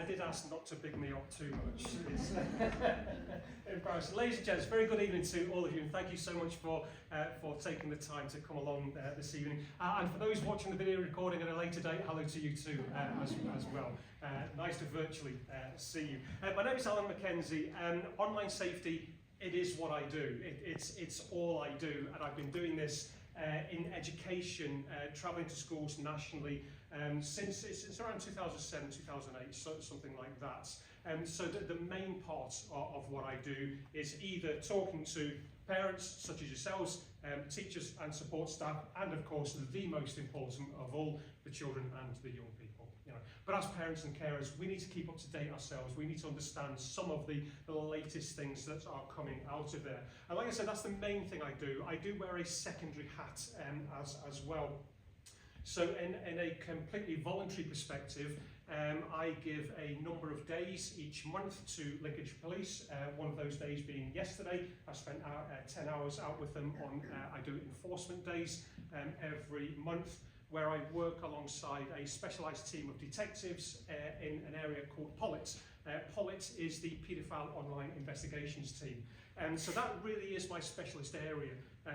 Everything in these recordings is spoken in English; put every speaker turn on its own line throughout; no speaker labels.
did ask not to big me up too much. It's embarrassing. Ladies and gents, very good evening to all of you, and thank you so much for taking the time to come along this evening. And for those watching the video recording at a later date, hello to you too as well. Nice to virtually see you. My name is Mackenzie. Online safety, it is what I do. It's all I do, and I've been doing this in education, travelling to schools nationally since around 2007, 2008, something like that. So the main part of what I do is either talking to parents such as yourselves, teachers and support staff, and of course the most important of all, the children and the young people. You know. But as parents and carers, we need to keep up to date ourselves. We need to understand some of the latest things that are coming out of there. And like I said, that's the main thing I do. I do wear a secondary hat as well. So in a completely voluntary perspective, I give a number of days each month to Lincolnshire Police. One of those days being yesterday. I spent 10 hours out with them on, I do enforcement days every month, where I work alongside a specialised team of detectives in an area called POLIT. POLIT is the Paedophile Online Investigations Team. So that really is my specialist area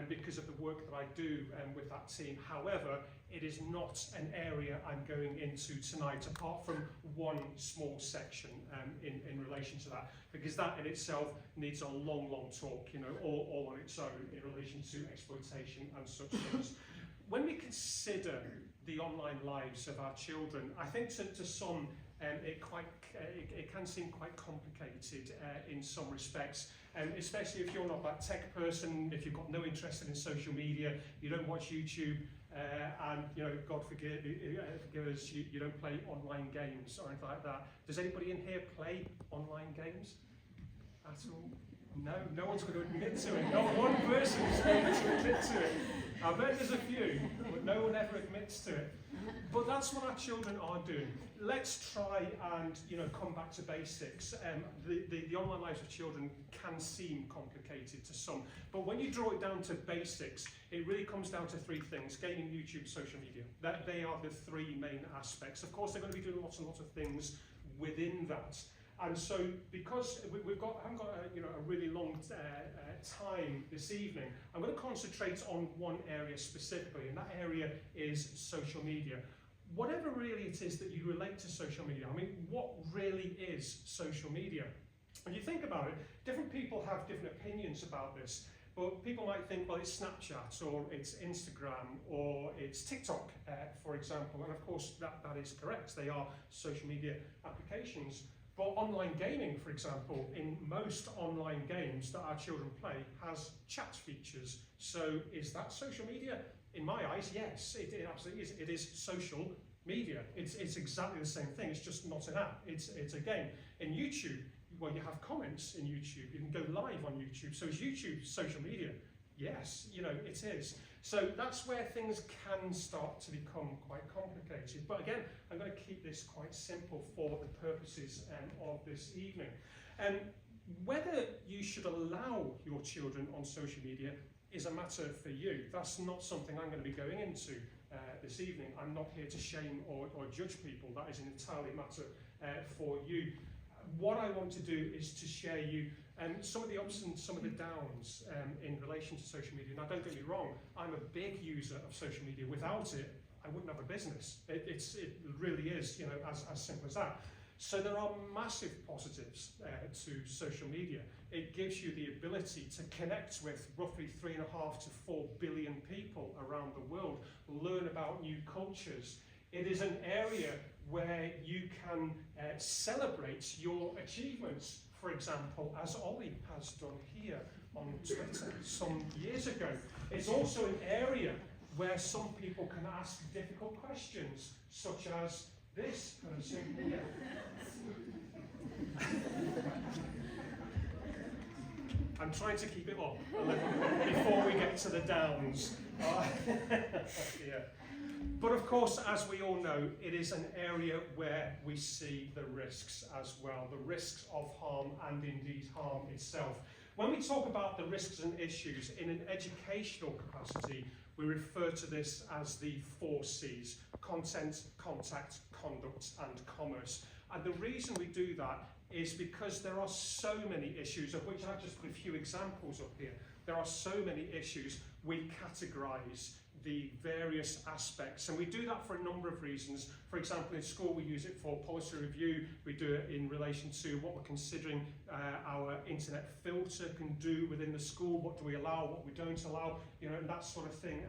because of the work that I do with that team. However, it is not an area I'm going into tonight, apart from one small section in relation to that, because that in itself needs a long talk, you know, all on its own in relation to exploitation and such things. When we consider the online lives of our children, I think to some it can seem quite complicated in some respects, especially if you're not that tech person, if you've got no interest in social media, you don't watch YouTube, and you know, God forgive us, you don't play online games or anything like that. Does anybody in here play online games at all? No one's going to admit to it. Not one person is going to admit to it. I bet there's a few, but no one ever admits to it. But that's what our children are doing. Let's try and come back to basics. The online lives of children can seem complicated to some, but when you draw it down to basics, it really comes down to three things: gaming, YouTube, social media. They are the three main aspects. Of course, they're going to be doing lots and lots of things within that. And so, because I haven't got a really long time this evening, I'm going to concentrate on one area specifically, and that area is social media. Whatever really it is that you relate to social media, I mean, what really is social media? When you think about it, different people have different opinions about this. But people might think, well, it's Snapchat, or it's Instagram, or it's TikTok, for example. And of course, that is correct. They are social media applications. But online gaming, for example, in most online games that our children play, has chat features. So is that social media? In my eyes, yes, it absolutely is. It is social media. It's exactly the same thing. It's just not an app. It's a game. In YouTube, well, you have comments in YouTube. You can go live on YouTube. So is YouTube social media? Yes, it is. So that's where things can start to become quite complicated. But again, I'm going to keep this quite simple for the purposes of this evening. Whether you should allow your children on social media is a matter for you. That's not something I'm going to be going into this evening. I'm not here to shame or judge people. That is an entirely matter for you. What I want to do is to share you some of the ups and some of the downs in relation to social media. Now, don't get me wrong, I'm a big user of social media. Without it, I wouldn't have a business. It really is, as simple as that. So there are massive positives to social media. It gives you the ability to connect with roughly 3.5 to 4 billion people around the world, learn about new cultures. It is an area where you can celebrate your achievements, for example, as Ollie has done here on Twitter some years ago. It's also an area where some people can ask difficult questions, such as this person here. I'm trying to keep it up a little bit before we get to the downs. Yeah. But of course, as we all know, it is an area where we see the risks as well, the risks of harm and indeed harm itself. When we talk about the risks and issues in an educational capacity, we refer to this as the 4 C's: content, contact, conduct and commerce. And the reason we do that is because there are so many issues, of which I've just put a few examples up here. There are so many issues. We categorise the various aspects, and we do that for a number of reasons. For example, in school we use it for policy review. We do it in relation to what we're considering our internet filter can do within the school. What do we allow, what we don't allow, you know, and that sort of thing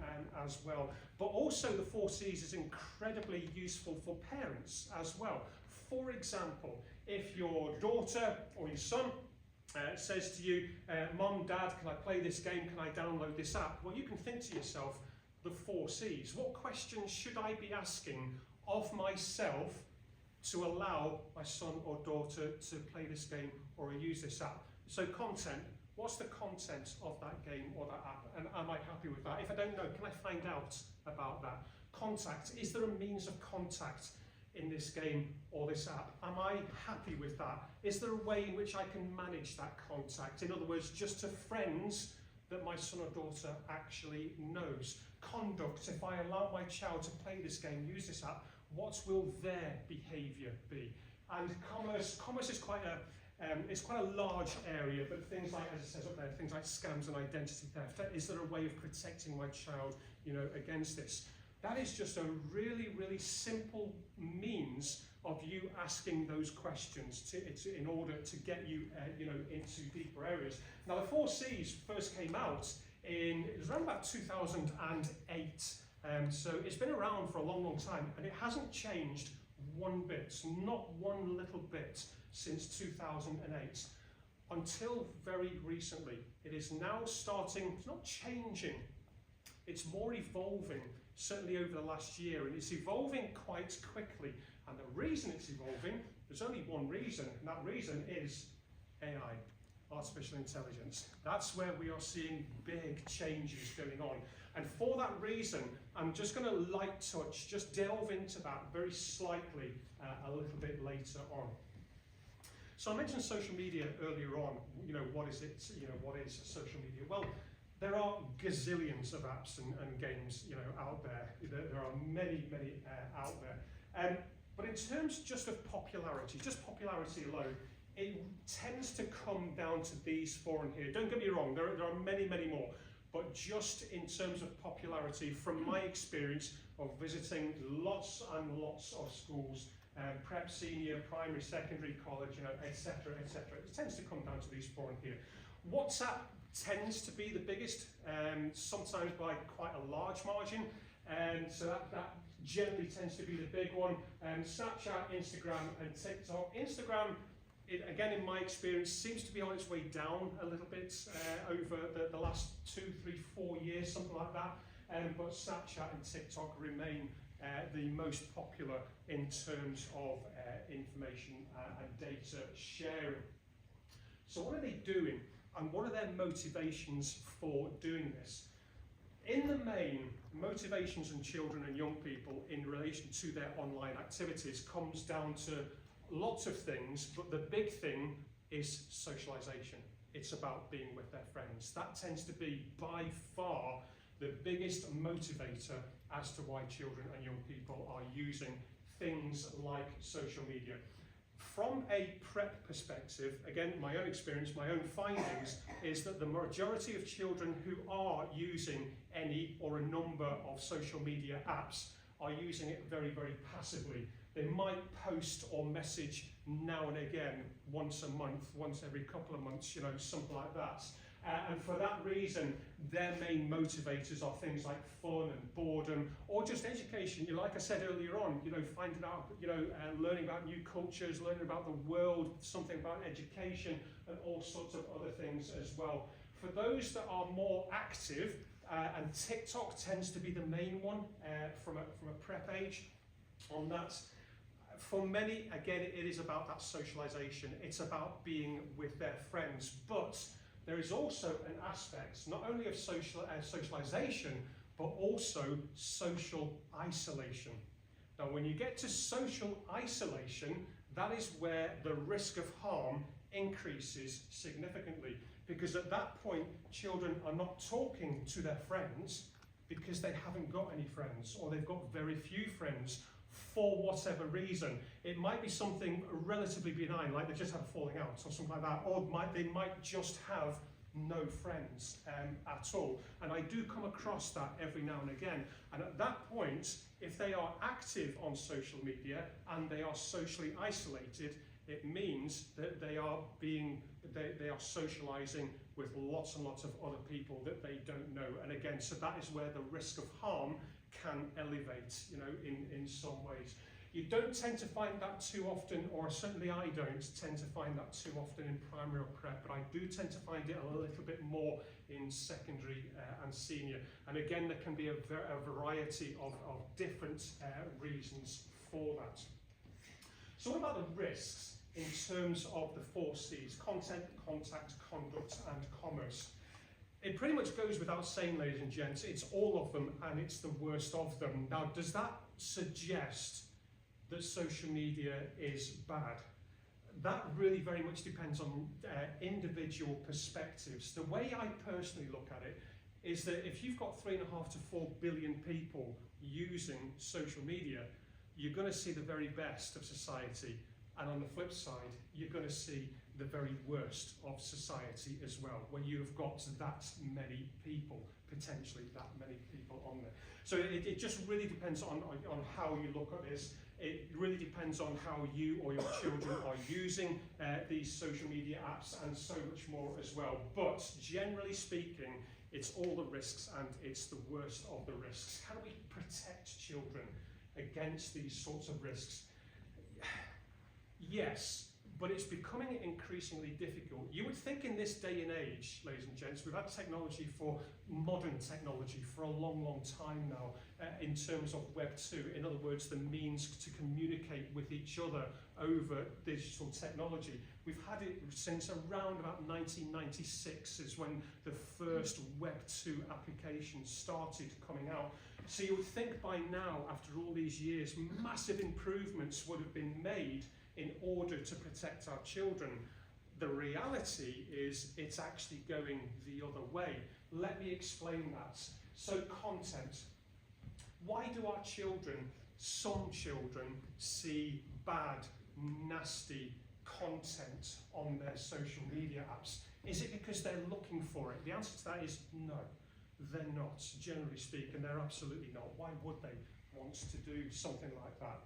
as well. But also the 4 C's is incredibly useful for parents as well. For example, if your daughter or your son says to you, Mom, Dad, can I play this game? Can I download this app? Well, you can think to yourself, the 4 C's. What questions should I be asking of myself to allow my son or daughter to play this game or use this app? So content, what's the content of that game or that app? And am I happy with that? If I don't know, can I find out about that? Contact, is there a means of contact in this game or this app? Am I happy with that? Is there a way in which I can manage that contact? In other words, just to friends that my son or daughter actually knows. Conduct, if I allow my child to play this game, use this app, what will their behaviour be? And commerce is quite a large area, but things like, as it says up there, things like scams and identity theft, is there a way of protecting my child, you know, against this? That is just a really, really simple means of you asking those questions in order to get you, you know, into deeper areas. Now, the 4 C's first came out it was around about 2008. So it's been around for a long, long time, and it hasn't changed one bit, not one little bit, since 2008. Until very recently. It is now starting, it's not changing, it's more evolving, certainly over the last year, and it's evolving quite quickly. And the reason it's evolving, there's only one reason, and that reason is AI, artificial intelligence. That's where we are seeing big changes going on. And for that reason, I'm just going to light touch, just delve into that very slightly a little bit later on. So I mentioned social media earlier on. You know, what is it? You know, what is social media? Well, there are gazillions of apps and games, you know, out there. There are many, many out there. But in terms just of popularity, just popularity alone, it tends to come down to these 4 in here. Don't get me wrong, there are many, many more. But just in terms of popularity, from my experience of visiting lots and lots of schools, prep, senior, primary, secondary, college, you know, etc., etc., it tends to come down to these 4 in here. WhatsApp tends to be the biggest, sometimes by quite a large margin, and so that generally tends to be the big one. Snapchat, Instagram, and TikTok. Instagram, again, in my experience, seems to be on its way down a little bit over the last 2, 3, 4 years, something like that. But Snapchat and TikTok remain the most popular in terms of information and data sharing. So what are they doing, and what are their motivations for doing this? In the main, motivations in children and young people in relation to their online activities comes down to lots of things, but the big thing is socialization. It's about being with their friends. That tends to be by far the biggest motivator as to why children and young people are using things like social media. From a prep perspective, again, my own experience, my own findings, is that the majority of children who are using any or a number of social media apps are using it very, very passively. They might post or message now and again, once a month, once every couple of months, you know, something like that. And for that reason, their main motivators are things like fun and boredom, or just education. You know, like I said earlier on, you know, finding out, you know, learning about new cultures, learning about the world, something about education, and all sorts of other things as well. For those that are more active, and TikTok tends to be the main one from a prep age on that. For many, again, it is about that socialization. It's about being with their friends, but there is also an aspect not only of socialization, but also social isolation. Now, when you get to social isolation, that is where the risk of harm increases significantly, because at that point, children are not talking to their friends because they haven't got any friends, or they've got very few friends for whatever reason. It might be something relatively benign, like they just had a falling out or something like that, or they might just have no friends at all. And I do come across that every now and again. And at that point, if they are active on social media and they are socially isolated, it means that they are socializing with lots and lots of other people that they don't know. And again, so that is where the risk of harm can elevate, you know, in some ways. You don't tend to find that too often, or certainly I don't tend to find that too often in primary or prep, but I do tend to find it a little bit more in secondary and senior. And again, there can be a variety of different reasons for that. So what about the risks in terms of the 4 C's: content, contact, conduct, and commerce? It pretty much goes without saying, ladies and gents, it's all of them and it's the worst of them. Now, does that suggest that social media is bad? That really very much depends on individual perspectives. The way I personally look at it is that if you've got 3.5 to 4 billion people using social media, you're going to see the very best of society. And on the flip side, you're going to see the very worst of society as well, where you've got that many people, potentially that many people on there. So it just really depends on how you look at this. It really depends on how you or your children are using these social media apps, and so much more as well. But generally speaking, it's all the risks and it's the worst of the risks. How do we protect children against these sorts of risks? Yes, but it's becoming increasingly difficult. You would think in this day and age, ladies and gents, we've had technology for modern technology for a long, long time now in terms of Web 2. In other words, the means to communicate with each other over digital technology. We've had it since around about 1996 is when the first Web 2 applications started coming out. So you would think by now, after all these years, massive improvements would have been made in order to protect our children. The reality is it's actually going the other way. Let me explain that. So content. Why do our children, some children, see bad, nasty content on their social media apps? Is it because they're looking for it? The answer to that is no, they're not. Generally speaking, they're absolutely not. Why would they want to do something like that?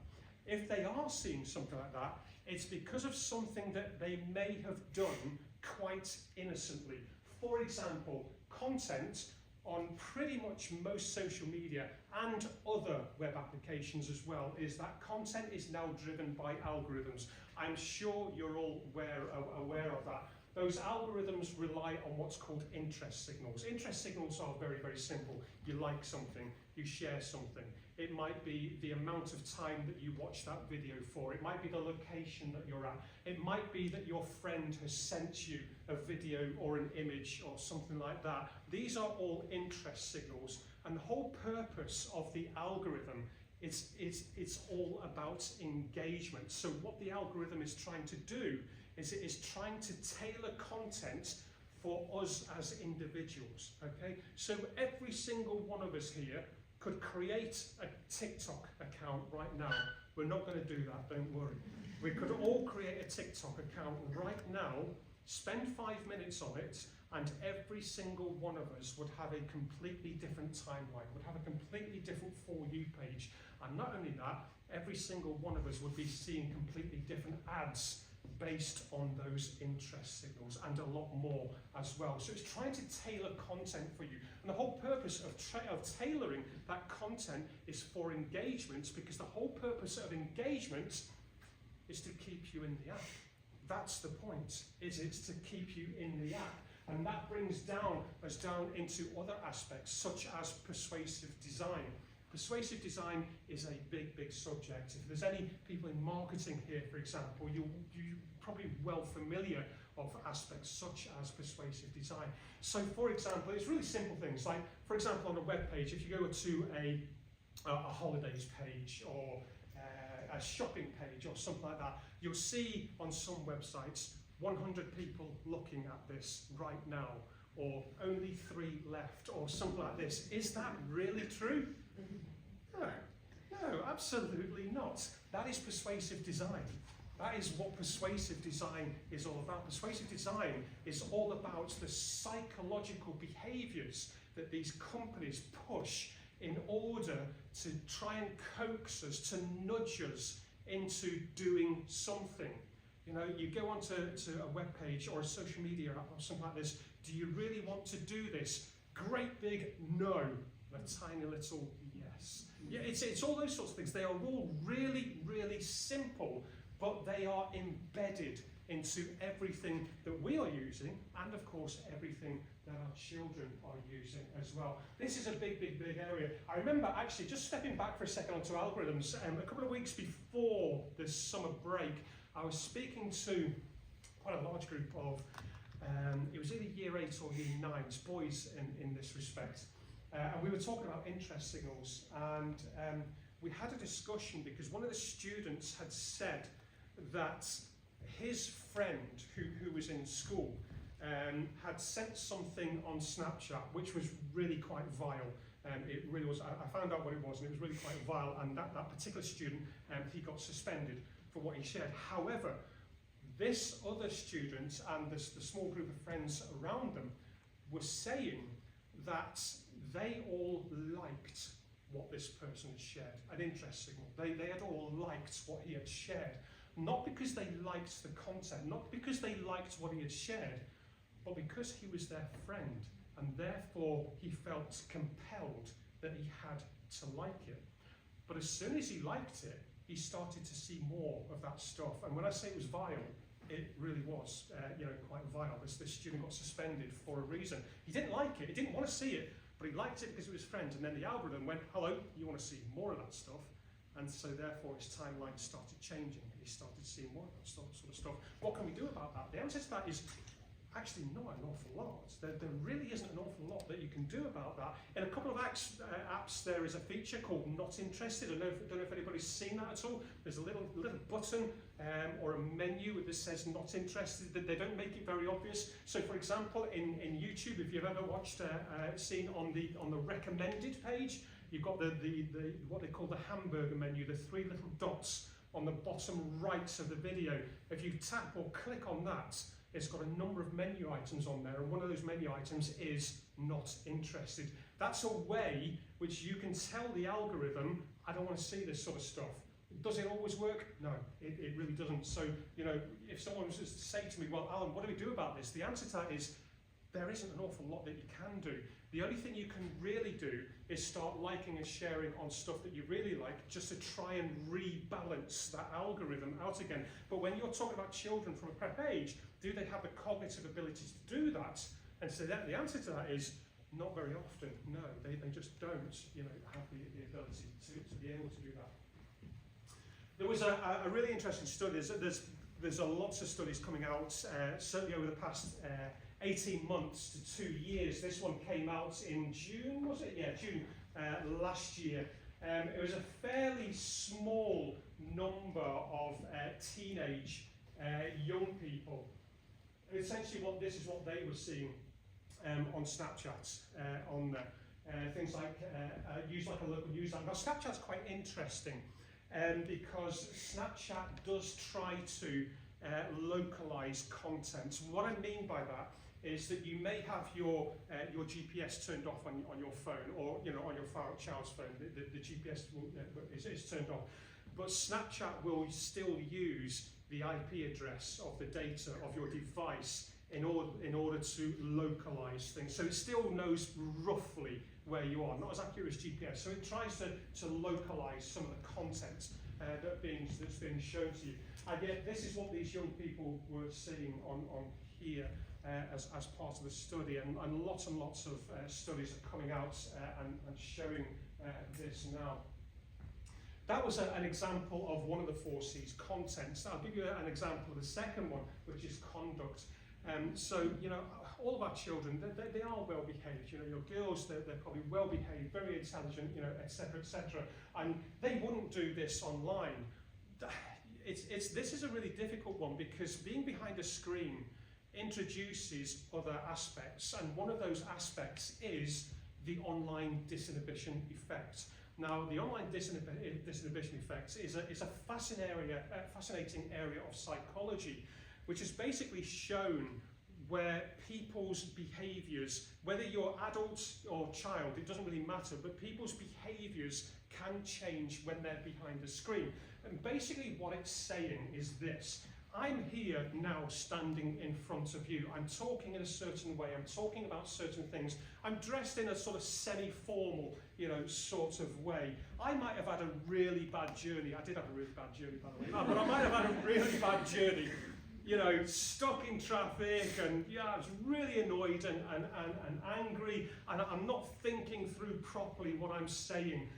If they are seeing something like that, it's because of something that they may have done quite innocently. For example, content on pretty much most social media and other web applications as well is that content is now driven by algorithms. I'm sure you're all aware of that. Those algorithms rely on what's called interest signals. Interest signals are very, very simple. You like something, you share something. It might be the amount of time that you watch that video for. It might be the location that you're at. It might be that your friend has sent you a video or an image or something like that. These are all interest signals. And the whole purpose of the algorithm is it's all about engagement. So what the algorithm is trying to do is it is trying to tailor content for us as individuals, okay? So every single one of us here could create a TikTok account right now. We're not going to do that, don't worry. We could all create a TikTok account right now, spend 5 minutes on it, and every single one of us would have a completely different timeline, would have a completely different For You page. And not only that, every single one of us would be seeing completely different ads based on those interest signals, and a lot more as well. So it's trying to tailor content for you. And the whole purpose of tailoring that content is for engagement, because the whole purpose of engagement is to keep you in the app. That's the point, is it's to keep you in the app. And that brings us down into other aspects, such as persuasive design. Persuasive design is a big, big subject. If there's any people in marketing here, for example, you're probably well familiar of aspects such as persuasive design. So, for example, it's really simple things. Like, for example, on a web page, if you go to a holidays page or a shopping page or something like that, you'll see on some websites 100 people looking at this right now, or only 3 left, or something like this. Is that really true? No, No, absolutely not. That is persuasive design. That is what persuasive design is all about. Persuasive design is all about the psychological behaviours that these companies push in order to try and coax us, to nudge us into doing something. You know, you go onto a web page or a social media app or something like this. Do you really want to do this? Great big no, a tiny little yes. Yeah, it's all those sorts of things. They are all really, really simple, but they are embedded into everything that we are using, and of course everything that our children are using as well. This is a big, big, big area. I remember actually, just stepping back for a second onto algorithms, a couple of weeks before this summer break, I was speaking to quite a large group of, it was either year 8 or year 9s, boys in this respect. And we were talking about interest signals, and we had a discussion because one of the students had said that his friend who was in school had sent something on Snapchat which was really quite vile. It really was. I found out what it was, and it was really quite vile, and that particular student, he got suspended for what he shared. However, this other student and the small group of friends around them were saying that they all liked what this person had shared, an interest signal. They had all liked what he had shared. Not because they liked the content, not because they liked what he had shared, but because he was their friend, and therefore he felt compelled that he had to like it. But as soon as he liked it, he started to see more of that stuff. And when I say it was vile, it really was, quite vile. This student got suspended for a reason. He didn't like it, he didn't want to see it, but he liked it because it was friends. And then the algorithm went, hello, you want to see more of that stuff? And so therefore his timeline started changing. He started seeing more of that sort of stuff. What can we do about that? The answer to that is actually not an awful lot. There really isn't an awful lot that you can do about that. In a couple of apps there is a feature called Not Interested. I don't know if anybody's seen that at all. There's a little button or a menu that says Not Interested. They don't make it very obvious. So for example, in YouTube, if you've ever watched, seen on the recommended page, you've got the what they call the hamburger menu, the 3 little dots on the bottom right of the video. If you tap or click on that, it's got a number of menu items on there, and one of those menu items is Not Interested. That's a way which you can tell the algorithm, I don't want to see this sort of stuff. Does it always work? No, it really doesn't. So, you know, if someone was to say to me, well, Alan, what do we do about this? The answer to that is, there isn't an awful lot that you can do. The only thing you can really do is start liking and sharing on stuff that you really like, just to try and rebalance that algorithm out again. But when you're talking about children from a prep age, do they have the cognitive ability to do that? And so the answer to that is not very often. No, they just don't, have the ability to be able to do that. There was a really interesting study. There's lots of studies coming out, certainly over the past 18 months to 2 years. This one came out in June, was it? Yeah, June last year. It was a fairly small number of teenage young people. Essentially, this is what they were seeing on Snapchat, on things like use like a local news app. Now, Snapchat's quite interesting because Snapchat does try to localize content. What I mean by that is that you may have your GPS turned off on your phone, or on your child's phone. The GPS is turned off, but Snapchat will still use the IP address of the data of your device in order to localize things. So it still knows roughly where you are, not as accurate as GPS. So it tries to localize some of the content that's being shown to you. And yet this is what these young people were seeing on here as part of the study, and lots of studies are coming out and showing this now. That was an example of one of the 4 C's, content. I'll give you an example of the second one, which is conduct. So, all of our children, they are well behaved. Your girls, they're probably well behaved, very intelligent, etc., etc. And they wouldn't do this online. This is a really difficult one, because being behind a screen introduces other aspects, and one of those aspects is the online disinhibition effect. Now, the online disinhibition effect is a fascinating area of psychology, which has basically shown where people's behaviours, whether you're adult or child, it doesn't really matter, but people's behaviours can change when they're behind a screen. And basically what it's saying is this: I'm here now standing in front of you. I'm talking in a certain way. I'm talking about certain things. I'm dressed in a sort of semi-formal, sort of way. I might have had a really bad journey. I did have a really bad journey, by the way. But I might have had a really bad journey. Stuck in traffic, and I was really annoyed and angry, and I'm not thinking through properly what I'm saying.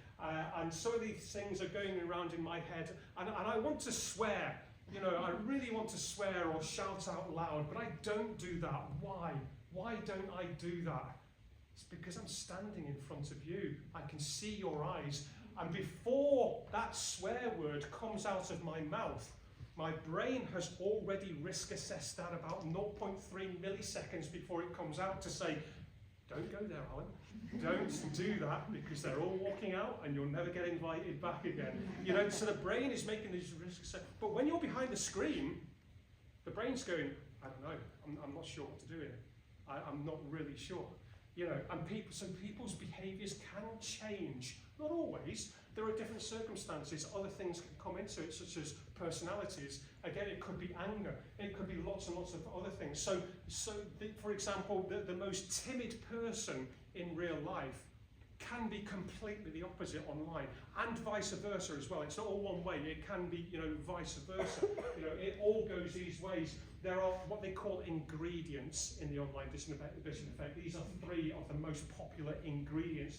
And some of these things are going around in my head, and I want to swear. I really want to swear or shout out loud, but I don't do that. Why? Why don't I do that? It's because I'm standing in front of you. I can see your eyes. And before that swear word comes out of my mouth, my brain has already risk assessed that about 0.3 milliseconds before it comes out to say, don't go there, Alan. Don't do that, because they're all walking out and you'll never get invited back again. So the brain is making these risk assessments. But when you're behind the screen, the brain's going, I don't know, I'm not sure what to do here. I'm not really sure. And people's behaviours can change. Not always. There are different circumstances. Other things can come into it, such as personalities. Again, it could be anger. It could be lots and lots of other things. So for example, the most timid person in real life can be completely the opposite online, and vice versa as well. It's not all one way. It can be, vice versa. It all goes these ways. There are what they call ingredients in the online disinhibition effect. These are 3 of the most popular ingredients: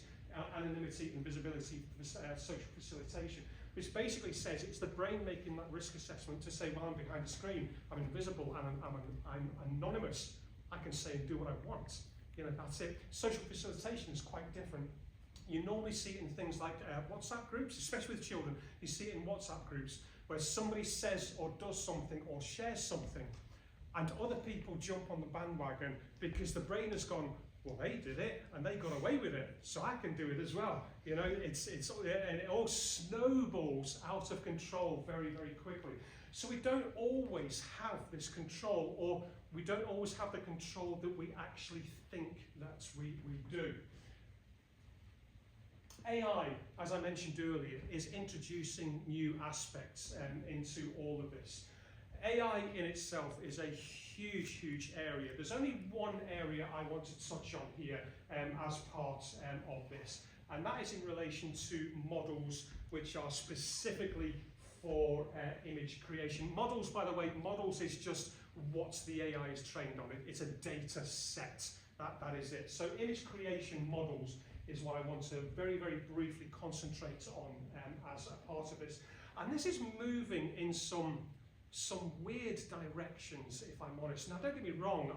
anonymity, invisibility, social facilitation, which basically says it's the brain making that risk assessment to say, well, I'm behind a screen, I'm invisible, and I'm anonymous. I can say and do what I want. That's it. Social facilitation is quite different. You normally see it in things like WhatsApp groups, especially with children. You see it in WhatsApp groups where somebody says or does something or shares something, and other people jump on the bandwagon because the brain has gone, well, they did it and they got away with it, so I can do it as well. And it all snowballs out of control very, very quickly. So we don't always have this control, or we don't always have the control that we actually think that we do. AI, as I mentioned earlier, is introducing new aspects into all of this. AI in itself is a huge, huge area. There's only one area I want to touch on here as part of this, and that is in relation to models which are specifically for image creation. Models, by the way, models is just what the AI is trained on. It's a data set. That is it. So image creation models is what I want to very, very briefly concentrate on as a part of this. And this is moving in some weird directions, if I'm honest. Now, don't get me wrong,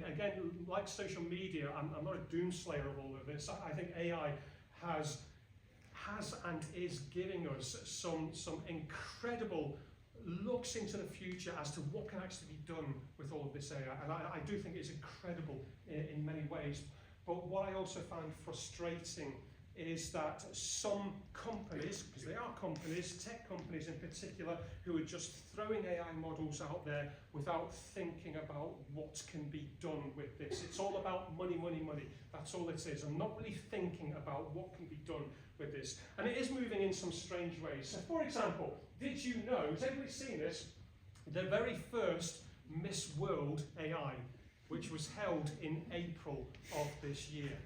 again, like social media, I'm not a doomslayer of all of this. I think AI has and is giving us some incredible looks into the future as to what can actually be done with all of this AI. And I do think it's incredible in many ways. But what I also find frustrating is that some companies, because they are companies, tech companies in particular, who are just throwing AI models out there without thinking about what can be done with this. It's all about money, money, money. That's all it is. I'm not really thinking about what can be done with this. And it is moving in some strange ways. So, for example, did you know, has everybody seen this? The very first Miss World AI, which was held in April of this year.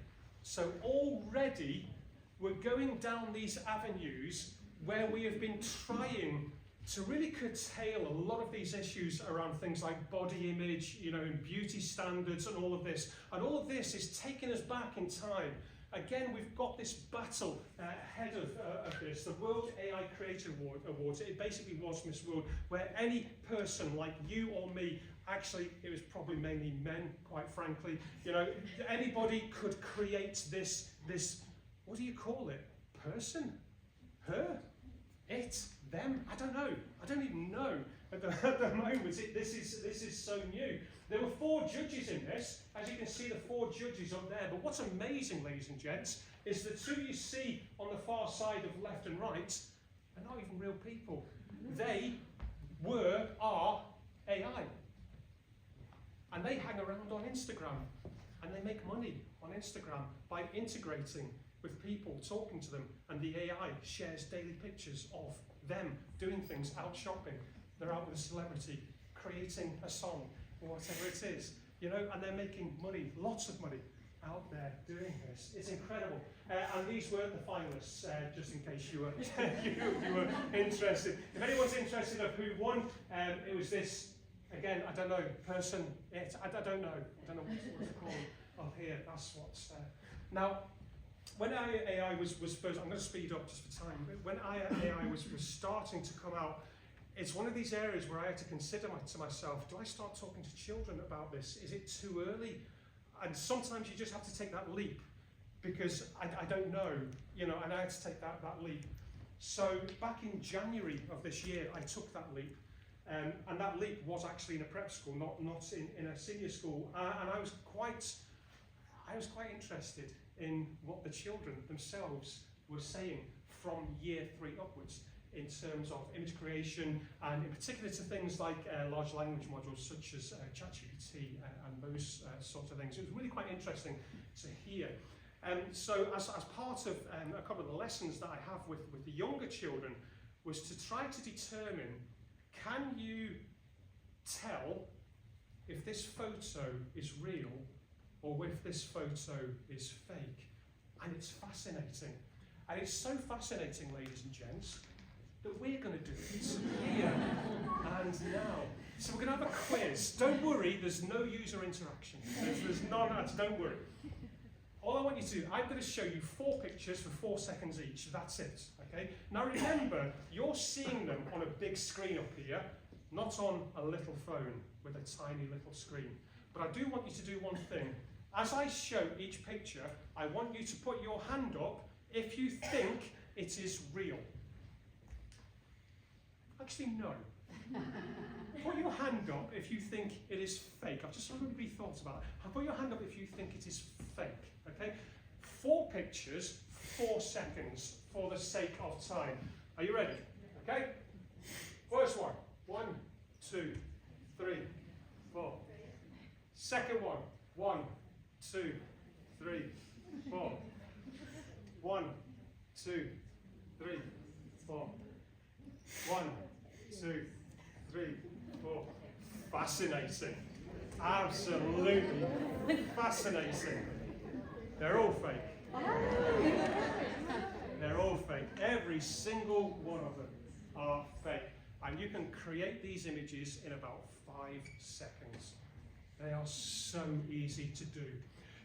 So already we're going down these avenues where we have been trying to really curtail a lot of these issues around things like body image, and beauty standards and all of this. And all of this is taking us back in time. Again, we've got this battle ahead of this, the World AI Creator Awards. It basically was Miss World, where any person like you or me, actually, it was probably mainly men, quite frankly, anybody could create this, what do you call it? Person? Her? It? Them? I don't know. I don't even know at the moment. This is so new. There were 4 judges in this. As you can see, the 4 judges up there. But what's amazing, ladies and gents, is the 2 you see on the far side of left and right are not even real people. They are AI. And they hang around on Instagram. And they make money on Instagram by integrating with people, talking to them. And the AI shares daily pictures of them doing things, out shopping. They're out with a celebrity, creating a song, or whatever it is. You know, and they're making money, lots of money, out there doing this. It's incredible. And these were the finalists, just in case you were, you were interested. If anyone's interested of who won, it was this, again, I don't know, person, I don't know what's it called up here. That's what's, now, when AI was first, I'm going to speed up just for time, when AI was starting to come out, it's one of these areas where I had to consider to myself, do I start talking to children about this? Is it too early? And sometimes you just have to take that leap, because I don't know, you know, and I had to take that leap. So back in January of this year, I took that leap, and that leap was actually in a prep school, not in a senior school, and I was quite interested in what the children themselves were saying from year 3 upwards in terms of image creation, and in particular to things like large language modules such as ChatGPT and those sorts of things. It was really quite interesting to hear. So as part of a couple of the lessons that I have with the younger children was to try to determine, can you tell if this photo is real or if this photo is fake? And it's fascinating. And it's so fascinating, ladies and gents, that we're going to do it here and now. So we're going to have a quiz. Don't worry, there's no user interaction. There's none, don't worry. All I want you to do, I'm going to show you 4 pictures for 4 seconds each. That's it, okay? Now remember, you're seeing them on a big screen up here, not on a little phone with a tiny little screen. But I do want you to do one thing. As I show each picture, I want you to put your hand up if you think it is real. Actually, no. Put your hand up if you think it is fake. I've just really thought about it. Put your hand up if you think it is fake, okay? 4 pictures, 4 seconds, for the sake of time. Are you ready? Okay? First one. 1, 2, 3, 4. Second one. 1, 2, 3, 4. 1, 2, 3, 4. 1, 2, 3, 4. Fascinating. Absolutely fascinating. They're all fake. They're all fake. Every single one of them are fake. And you can create these images in about 5 seconds. They are so easy to do.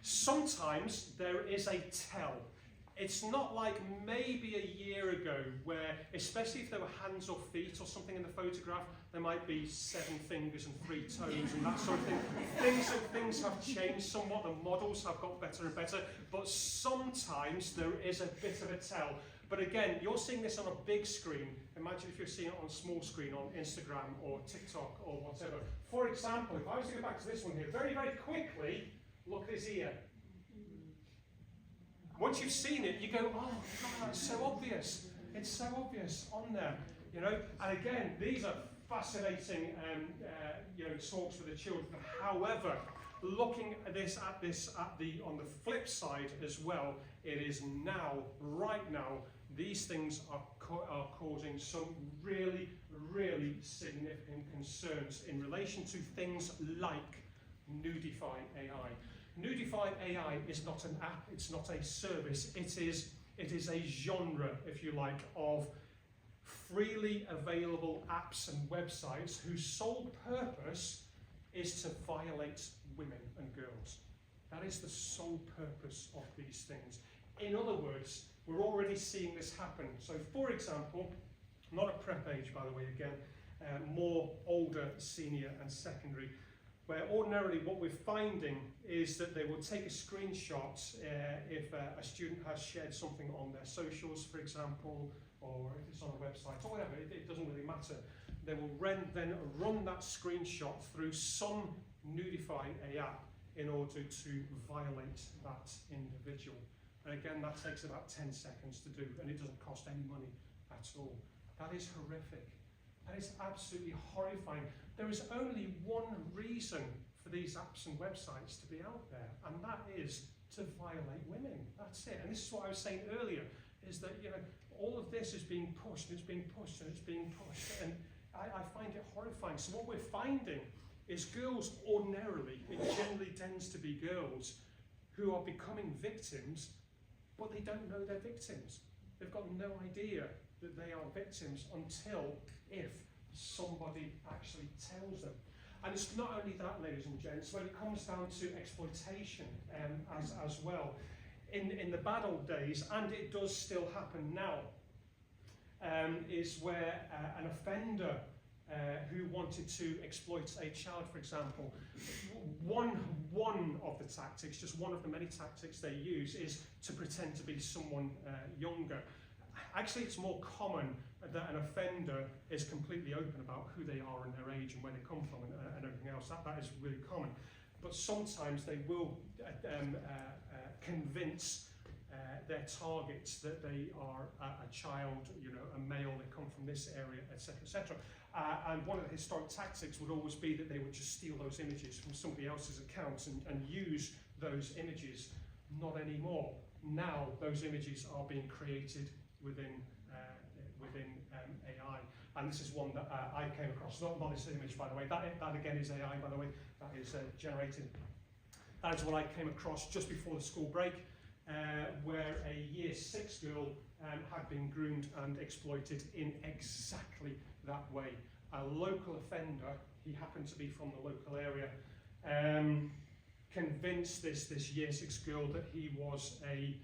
Sometimes there is a tell. It's not like maybe a year ago where, especially if there were hands or feet or something in the photograph, there might be 7 fingers and 3 toes and that sort of thing. Things have changed somewhat, the models have got better and better, but sometimes there is a bit of a tell. But again, you're seeing this on a big screen. Imagine if you're seeing it on a small screen on Instagram or TikTok or whatever. For example, if I was to go back to this one here, very, very quickly, look at his ear. Once you've seen it, you go, oh, God, it's so obvious. It's so obvious on there, you know. And again, these are fascinating, you know, talks for the children. However, looking at this, on the flip side as well, it is now, right now, these things are causing some really, really significant concerns in relation to things like Nudify AI. Nudify AI is not an app, it's not a service, it is a genre, if you like, of freely available apps and websites whose sole purpose is to violate women and girls. That is the sole purpose of these things. In other words, we're already seeing this happen. So for example, not at prep age, by the way, again, more older, senior and secondary, where ordinarily what we're finding is that they will take a screenshot if a student has shared something on their socials, for example, or if it's on a website or whatever, it doesn't really matter. They will then run that screenshot through some nudify a app in order to violate that individual. And again, that takes about 10 seconds to do, and it doesn't cost any money at all. That is horrific. That is absolutely horrifying. There is only one reason for these apps and websites to be out there, and that is to violate women. That's it. And this is what I was saying earlier, is that, you know, all of this is being pushed, and it's being pushed, and it's being pushed, and I find it horrifying. So what we're finding is girls ordinarily, it generally tends to be girls who are becoming victims, but they don't know they're victims. They've got no idea that they are victims until if somebody actually tells them. And it's not only that, ladies and gents, when it comes down to exploitation as well. In the bad old days, and it does still happen now, is where an offender who wanted to exploit a child, for example, one of the tactics, just one of the many tactics they use, is to pretend to be someone younger. Actually, it's more common that an offender is completely open about who they are and their age and where they come from and everything else. That is really common. But sometimes they will convince their targets that they are a child, you know, a male, they come from this area, etc., etc. And one of the historic tactics would always be that they would just steal those images from somebody else's accounts and use those images. Not anymore. Now those images are being created within AI, and this is one that I came across. Not this image, by the way. That again is AI, by the way. That is generated. That is what I came across just before the school break, where a year 6 girl had been groomed and exploited in exactly that way. A local offender, he happened to be from the local area, convinced this year 6 girl that he was a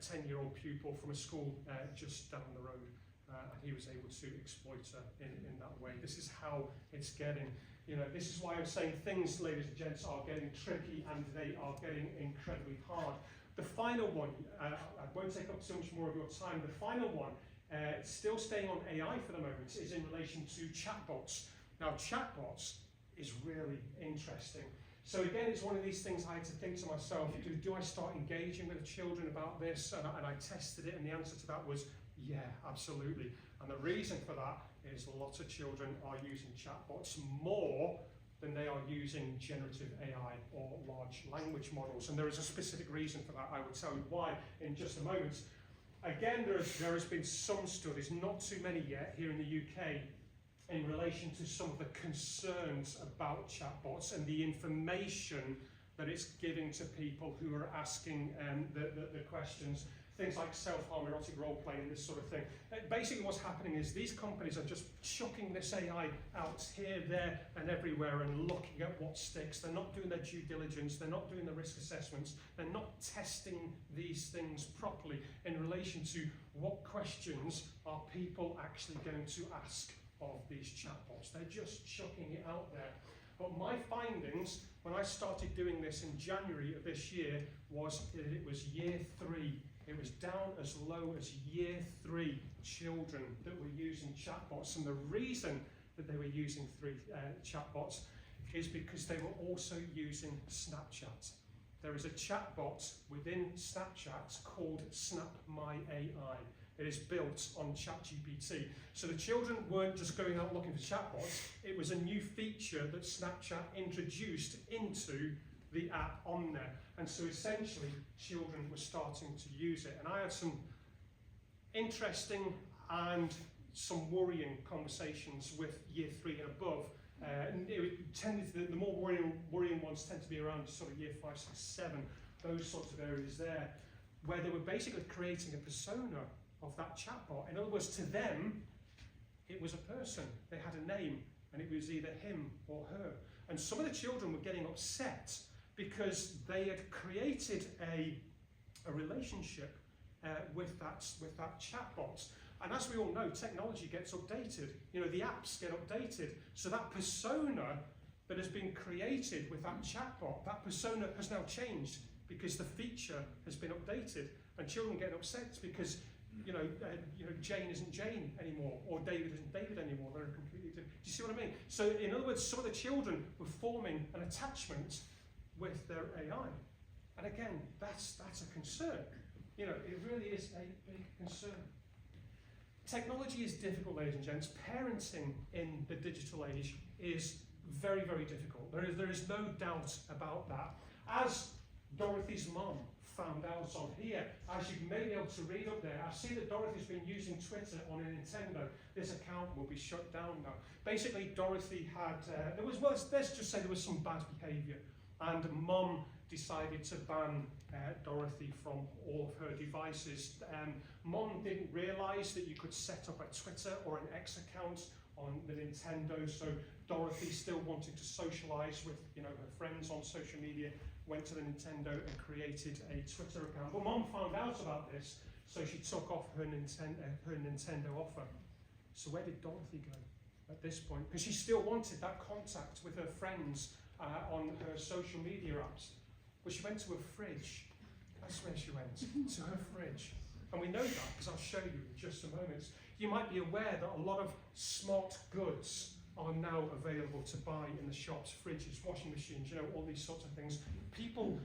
10-year-old pupil from a school just down the road, and he was able to exploit her in that way. This is how it's getting. You know, this is why I'm saying things, ladies and gents, are getting tricky and they are getting incredibly hard. The final one, I won't take up so much more of your time, the final one, still staying on AI for the moment, is in relation to chatbots. Now, chatbots is really interesting. So again, it's one of these things I had to think to myself, do I start engaging with the children about this? And I tested it, and the answer to that was, yeah, absolutely. And the reason for that is lots of children are using chatbots more than they are using generative AI or large language models. And there is a specific reason for that. I will tell you why in just a moment. Again, there has been some studies, not too many yet, here in the UK, in relation to some of the concerns about chatbots and the information that it's giving to people who are asking the questions. Things like self-harm, erotic role-playing, and this sort of thing. Basically what's happening is these companies are just chucking this AI out here, there, and everywhere and looking at what sticks. They're not doing their due diligence, they're not doing the risk assessments, they're not testing these things properly in relation to what questions are people actually going to ask of these chatbots. They're just chucking it out there. But my findings, when I started doing this in January of this year, was that it was year 3. It was down as low as year 3 children that were using chatbots. And the reason that they were using chatbots is because they were also using Snapchat. There is a chatbot within Snapchat called Snap My AI. It is built on ChatGPT. So the children weren't just going out looking for chatbots. It was a new feature that Snapchat introduced into the app on there. And so essentially, children were starting to use it. And I had some interesting and some worrying conversations with year 3 and above. The more worrying ones tend to be around sort of year 5, 6, 7, those sorts of areas there, where they were basically creating a persona of that chatbot. In other words, to them, it was a person. They had a name, and it was either him or her. And some of the children were getting upset because they had created a relationship with that chatbot. And as we all know, technology gets updated. You know, the apps get updated. So that persona that has been created with that chatbot, that persona has now changed because the feature has been updated. And children get upset because Jane isn't Jane anymore, or David isn't David anymore. They're a completely different. Do you see what I mean? So in other words, some of the children were forming an attachment with their AI. And again, that's a concern. You know, it really is a big concern. Technology is difficult, ladies and gents. Parenting in the digital age is very, very difficult. There is no doubt about that. As Dorothy's mum found out on here, as you may be able to read up there, I see that Dorothy's been using Twitter on a Nintendo. This account will be shut down now. Basically, Dorothy had, let's just say there was some bad behaviour, and mum decided to ban Dorothy from all of her devices. Mum didn't realise that you could set up a Twitter or an X account on the Nintendo, so Dorothy still wanted to socialise with, you know, her friends on social media, went to the Nintendo and created a Twitter account. But Mum found out about this, so she took off her Nintendo offer. So where did Dorothy go at this point? Because she still wanted that contact with her friends on her social media apps. But she went to her fridge. That's where she went, to her fridge. And we know that because I'll show you in just a moment. You might be aware that a lot of smart goods are now available to buy in the shops, fridges, washing machines, you know, all these sorts of things. People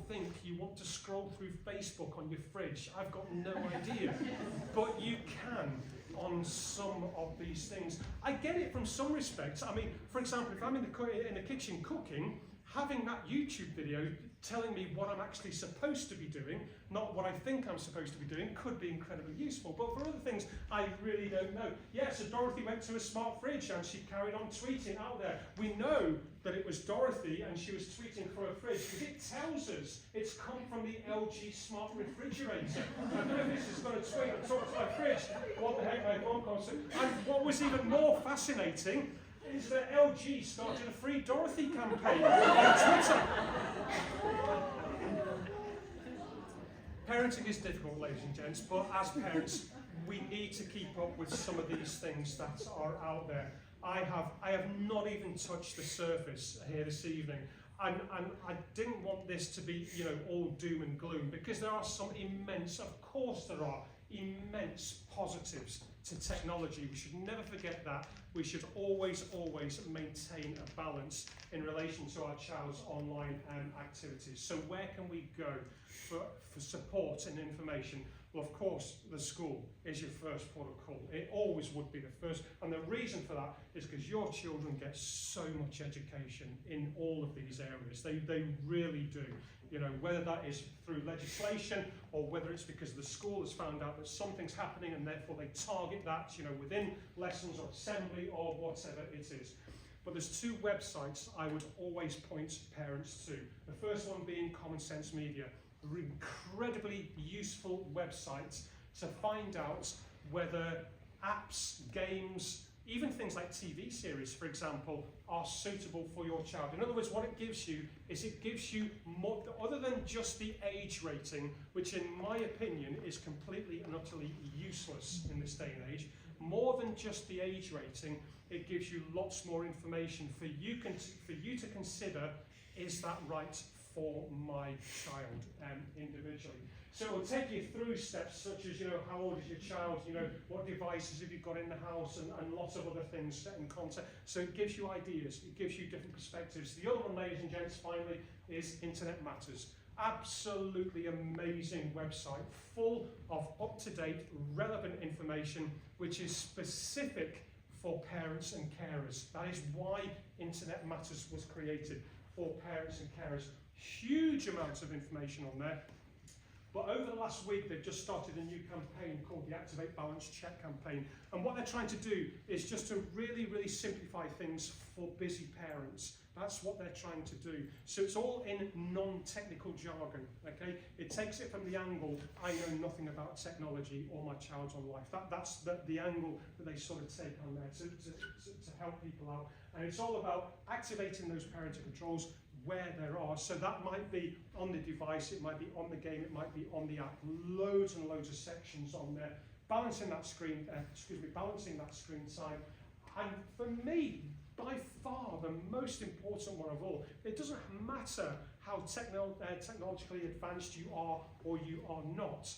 think you want to scroll through Facebook on your fridge. I've got no idea. But you can on some of these things. I get it from some respects. I mean, for example, if I'm in the kitchen cooking, having that YouTube video telling me what I'm actually supposed to be doing, not what I think I'm supposed to be doing, could be incredibly useful. But for other things, I really don't know. Yeah, so Dorothy went to a smart fridge and she carried on tweeting out there. We know that it was Dorothy and she was tweeting for her fridge because it tells us it's come from the LG smart refrigerator. I don't know if this is going to tweet or talk to my fridge. What the heck, my phone concert. And what was even more fascinating is that LG started a Free Dorothy campaign on Twitter. Parenting is difficult, ladies and gents, but as parents, we need to keep up with some of these things that are out there. I have not even touched the surface here this evening, and I didn't want this to be, you know, all doom and gloom, because there are some immense, of course there are, immense positives to technology. We should never forget that. We should always maintain a balance in relation to our child's online activities. So where can we go for support and information? Well, of course, the school is your first port of call. It always would be the first. And the reason for that is because your children get so much education in all of these areas. They really do. You know, whether that is through legislation or whether it's because the school has found out that something's happening and therefore they target that, you know, within lessons or assembly or whatever it is. But there's two websites I would always point parents to. The first one being Common Sense Media. Incredibly useful website to find out whether apps, games, even things like TV series, for example, are suitable for your child. In other words, what it gives you is it gives you more, other than just the age rating, which in my opinion is completely and utterly useless in this day and age, more than just the age rating, it gives you lots more information for you to consider, is that right for my child individually. So it will take you through steps such as, you know, how old is your child, you know, what devices have you got in the house, and lots of other things in context. So it gives you ideas, it gives you different perspectives. The other one, ladies and gents, finally, is Internet Matters. Absolutely amazing website, full of up-to-date, relevant information, which is specific for parents and carers. That is why Internet Matters was created, for parents and carers. Huge amounts of information on there. But over the last week, they've just started a new campaign called the Activate Balance Check campaign. And what they're trying to do is just to really simplify things for busy parents. That's what they're trying to do. So it's all in non-technical jargon, okay? It takes it from the angle, I know nothing about technology or my child's on life. That's the angle that they sort of take on there to help people out. And it's all about activating those parental controls where there are. So that might be on the device, it might be on the game, it might be on the app. Loads and loads of sections on there. Balancing that screen time. And for me, by far the most important one of all, it doesn't matter how technologically advanced you are or you are not.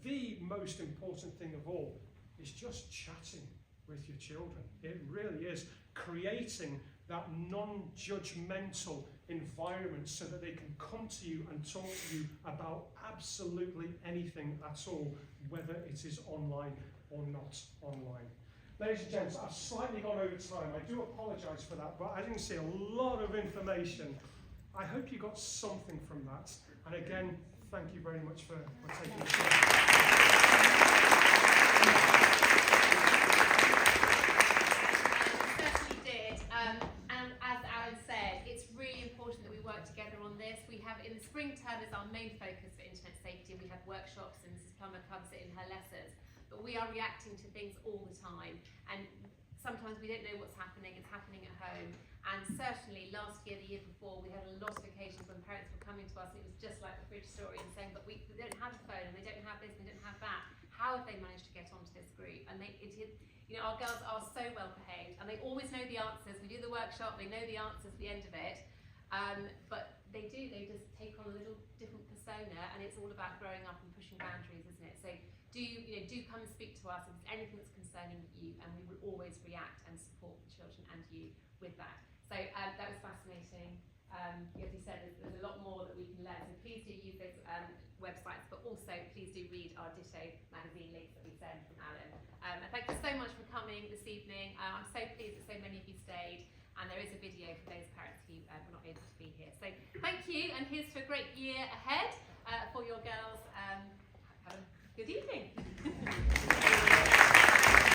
The most important thing of all is just chatting with your children. It really is creating that non-judgmental environment so that they can come to you and talk to you about absolutely anything at all, whether it is online or not online. Ladies and gents, I've slightly gone over time. I do apologise for that, but I didn't see a lot of information. I hope you got something from that. And again, thank you very much for taking the time.
In the spring term is our main focus for internet safety. We have workshops and Mrs. Plummer covers it in her lessons. But we are reacting to things all the time. And sometimes we don't know what's happening. It's happening at home. And certainly last year, the year before, we had a lot of occasions when parents were coming to us and it was just like the fridge story and saying, but we don't have a phone and they don't have this and they don't have that. How have they managed to get onto this group? And our girls are so well behaved and they always know the answers. We do the workshop, they know the answers at the end of it. But they just take on a little different persona, and it's all about growing up and pushing boundaries, isn't it? So do come and speak to us if there's anything that's concerning you, and we will always react and support the children and you with that. So that was fascinating. As you said, there's a lot more that we can learn. So please do use those websites, but also please do read our Ditto magazine links that we send from Alan. And thank you so much for coming this evening. I'm so pleased that so many of you stayed. And there is a video for those parents who were not able to be here. So thank you, and here's to a great year ahead for your girls. Have a good evening.